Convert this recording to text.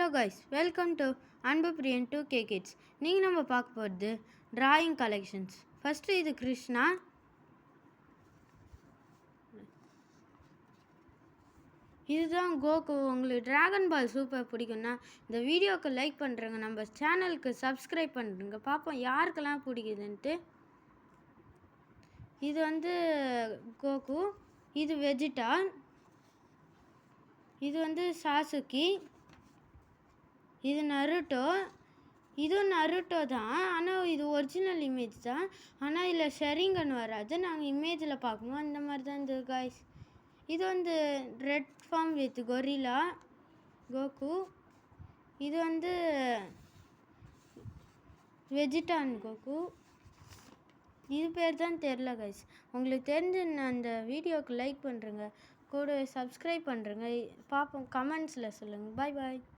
Hello guys, welcome to அன்பு பிரியன் 2K kids. நீங்கள் நம்ம பார்க்க போகிறது டிராயிங் கலெக்ஷன்ஸ். ஃபஸ்ட்டு இது கிருஷ்ணா. இதுதான் கோகு. உங்களுக்கு ட்ராகன் பால் சூப்பர் பிடிக்கும்னா இந்த வீடியோவுக்கு லைக் பண்ணுறேங்க, நம்ம சேனலுக்கு சப்ஸ்கிரைப் பண்ணுறேங்க, பார்ப்போம் யாருக்கெல்லாம் பிடிக்குதுன்ட்டு. இது வந்து கோகு, இது வெஜிடா, இது வந்து சாசுகி, இது நருட்டோ. இதுவும் நருட்டோ தான், ஆனால் இது ஒரிஜினல் இமேஜ் தான். ஆனால் இதில் ஷெரிங்கன் வராது, நாங்கள் இமேஜில் பார்க்கணும். இந்த மாதிரி தான் இந்த காய்ஸ். இது வந்து red form with gorilla Goku. இது வந்து வெஜிடான் கோகு. இது பேர் தான் தெரில கைஸ். உங்களுக்கு தெரிஞ்சு அந்த வீடியோவுக்கு லைக் பண்ணுறேங்க, கூட சப்ஸ்கிரைப் பண்ணுறேங்க, பார்ப்போம். கமெண்ட்ஸில் சொல்லுங்கள். பாய் பாய்.